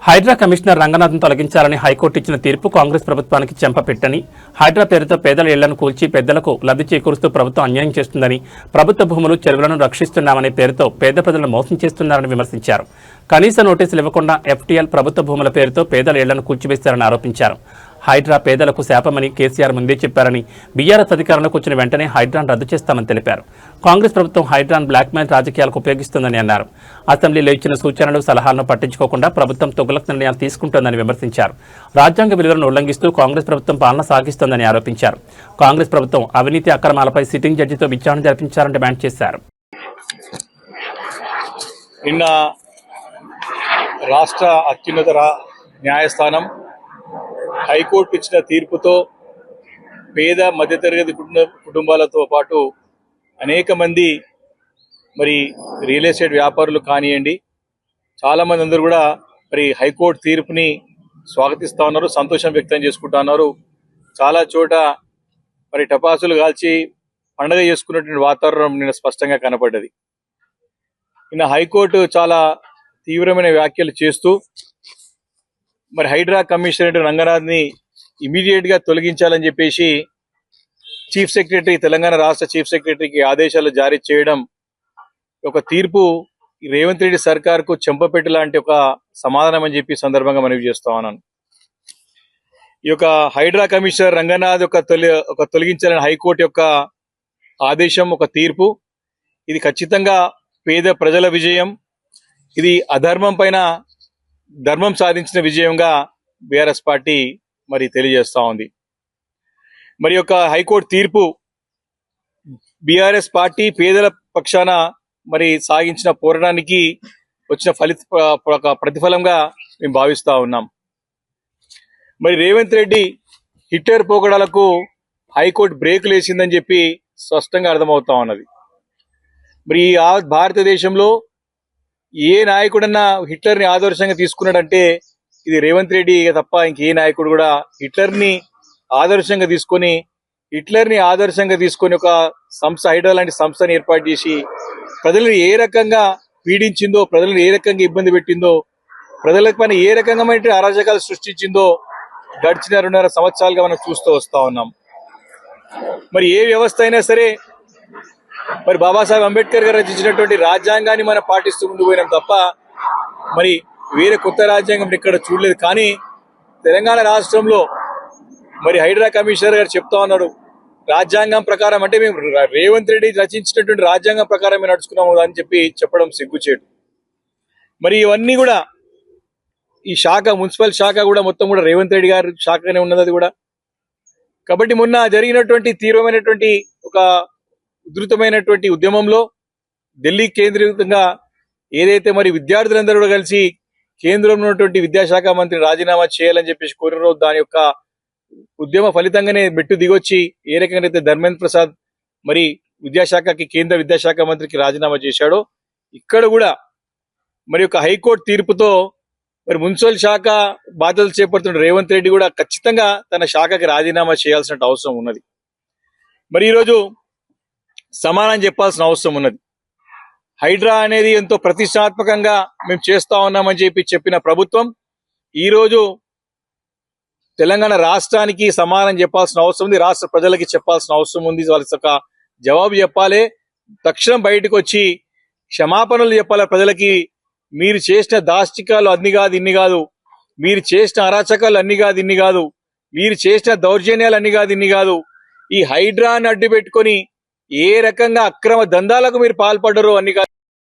Hydraa commissioner Ranganathan తొలగించాలని high court ఇచ్చిన తీర్పు కాంగ్రెస్ ప్రభుత్వానికి చెంపపెట్టని, హైడ్రా పేరుతో పేదల ఇళ్లను కూల్చి పెద్దలకు లబ్ధి చేకూరుస్తూ ప్రభుత్వం అన్యాయం చేస్తుందని, ప్రభుత్వ భూములు చెరువులను రక్షిస్తున్నామనే పేరుతో పేద ప్రజలను మోసం చేస్తున్నారని విమర్శించారు. కనీస నోటీసులు ఇవ్వకుండా ఎఫ్టీఎల్ ప్రభుత్వ భూముల పేరుతో పేదల ఇళ్లను కూల్చివేశారని ఆరోపించారు. హైడ్రా పేదలకు శాపమని కేసీఆర్ ముందే చెప్పారని, బీఆర్ఎస్ అధికారంలోకి వచ్చిన వెంటనే హైడ్రాను రద్దు చేస్తామని తెలిపారు. కాంగ్రెస్ ప్రభుత్వం హైడ్రాను బ్లాక్మెయిల్ రాజకీయాలకు ఉపయోగిస్తుందని అన్నారు. అసెంబ్లీలో ఇచ్చిన సూచనలు, సలహాలను పట్టించుకోకుండా ప్రభుత్వం తుగ్లక్ నిర్ణయాలు తీసుకుంటోందని విమర్శించారు. రాజ్యాంగ విలువలను ఉల్లంఘిస్తూ కాంగ్రెస్ ప్రభుత్వం పాలన సాగిస్తోందని ఆరోపించారు. కాంగ్రెస్ ప్రభుత్వం అవినీతి అక్రమాలపై సిట్టింగ్ జడ్జితో విచారణ జరిపించాలని డిమాండ్ చేశారు. నిన్న రాష్ట్ర అత్యున్నత న్యాయస్థానం హైకోర్టు ఇచ్చిన తీర్పుతో పేద మధ్యతరగతి కుటుంబాలతో పాటు అనేక మంది మరి రియల్ ఎస్టేట్ వ్యాపారులు కానివ్వండి, చాలామంది అందరూ కూడా మరి హైకోర్టు తీర్పుని స్వాగతిస్తూ ఉన్నారు, సంతోషం వ్యక్తం చేసుకుంటా ఉన్నారు. చాలా చోట మరి టపాసులు కాల్చి పండగ చేసుకున్నటువంటి వాతావరణం నిన్న స్పష్టంగా కనపడ్డది. నిన్న హైకోర్టు చాలా తీవ్రమైన వ్యాఖ్యలు చేస్తూ మరి హైడ్రా కమిషనర్ రంగనాథ్ని ఇమీడియట్ గా తొలగించాలని చెప్పేసి చీఫ్ సెక్రటరీ, తెలంగాణ రాష్ట్ర చీఫ్ సెక్రటరీకి ఆదేశాలు జారీ చేయడం ఒక తీర్పు రేవంత్ రెడ్డి సర్కార్కు చెంపపెట్టు లాంటి ఒక సమాధానం అని చెప్పి సందర్భంగా మనవి చేస్తా ఉన్నాను. ఈ యొక్క హైడ్రా కమిషనర్ రంగనాథ్ ఒక తొలగించాలని హైకోర్టు యొక్క ఆదేశం, ఒక తీర్పు, ఇది ఖచ్చితంగా పేద ప్రజల విజయం. ఇది అధర్మం పైన ధర్మం సాధించిన విజయంగా బీఆర్ఎస్ పార్టీ మరి తెలియజేస్తా ఉంది. మరి యొక్క హైకోర్టు తీర్పు బీఆర్ఎస్ పార్టీ పేదల పక్షాన మరి సాగించిన పోరాటానికి వచ్చిన ప్రతిఫలంగా మేము భావిస్తా ఉన్నాం. మరి రేవంత్ రెడ్డి హిట్లర్ పోకడాలకు హైకోర్టు బ్రేకులు వేసిందని చెప్పి స్పష్టంగా అర్థమవుతా ఉన్నది. మరి భారతదేశంలో ఏ నాయకుడన్నా హిట్లర్ని ఆదర్శంగా తీసుకున్నాడంటే ఇది రేవంత్ రెడ్డి తప్ప ఇంకే నాయకుడు కూడా హిట్లర్ని ఆదర్శంగా తీసుకొని ఒక సంస్థ, హైడ్రా లాంటి సంస్థని ఏర్పాటు చేసి ప్రజలను ఏ రకంగా పీడించిందో, ప్రజలను ఏ రకంగా ఇబ్బంది పెట్టిందో, ప్రజల పైన ఏ రకంగా అరాజకాలు సృష్టించిందో గడిచిన 2.5 సంవత్సరాలుగా మనం చూస్తూ వస్తా ఉన్నాం. మరి ఏ వ్యవస్థ అయినా సరే మరి బాబాసాహెబ్ అంబేద్కర్ గారు రచించినటువంటి రాజ్యాంగాన్ని మనం పాటిస్తూ ముందు పోయినాం తప్ప మరి వేరే కొత్త రాజ్యాంగం ఇక్కడ చూడలేదు. కానీ తెలంగాణ రాష్ట్రంలో మరి హైడ్రా కమిషనర్ గారు చెప్తా ఉన్నారు, రాజ్యాంగం ప్రకారం అంటే మేము రేవంత్ రెడ్డి రచించినటువంటి రాజ్యాంగం ప్రకారం మేము నడుచుకున్నాము అని చెప్పడం సిగ్గుచేటు. మరి ఇవన్నీ కూడా ఈ శాఖ, మున్సిపల్ శాఖ కూడా మొత్తం కూడా రేవంత్ రెడ్డి గారి శాఖగానే ఉన్నది అది కూడా. కాబట్టి మొన్న జరిగినటువంటి తీవ్రమైనటువంటి ఒక ఉధృతమైనటువంటి ఉద్యమంలో ఢిల్లీ కేంద్రీకృతంగా ఏదైతే మరి విద్యార్థులందరూ కూడా కలిసి కేంద్రంలో ఉన్నటువంటి విద్యాశాఖ మంత్రి రాజీనామా చేయాలని చెప్పేసి కోరిన రోజు దాని యొక్క ఉద్యమ ఫలితంగానే మెట్టు దిగొచ్చి ఏ రకంగా అయితే ధర్మేంద్ర ప్రసాద్ మరి విద్యాశాఖకి, కేంద్ర విద్యాశాఖ మంత్రికి రాజీనామా చేశాడో, ఇక్కడ కూడా మరి ఒక హైకోర్టు తీర్పుతో మరి మున్సిపల్ శాఖ బాధ్యతలు చేపడుతున్న రేవంత్ రెడ్డి కూడా ఖచ్చితంగా తన శాఖకి రాజీనామా చేయాల్సిన అవసరం ఉన్నది. మరి ఈరోజు సమానం చెప్పాల్సిన అవసరం ఉన్నది. హైడ్రా అనేది ఎంతో ప్రతిష్టాత్మకంగా మేము చేస్తా ఉన్నామని చెప్పిన ప్రభుత్వం ఈరోజు తెలంగాణ రాష్ట్రానికి సమానం చెప్పాల్సిన అవసరం ఉంది, రాష్ట్ర ప్రజలకి చెప్పాల్సిన అవసరం ఉంది. వాళ్ళకి ఒక జవాబు చెప్పాలి, తక్షణం బయటకు వచ్చి క్షమాపణలు చెప్పాలి ప్రజలకి. మీరు చేసిన దాష్టికాలు అన్ని కాదు, ఇన్ని కాదు, మీరు చేసిన అరాచకాలు అన్ని కాదు, ఇన్ని కాదు, మీరు చేసిన దౌర్జన్యాలు అన్ని కాదు, ఇన్ని కాదు, ఈ హైడ్రాని అడ్డు పెట్టుకొని ఏ రకంగా అక్రమ దందాలకు మీరు పాల్పడ్డారో అన్ని కాదు.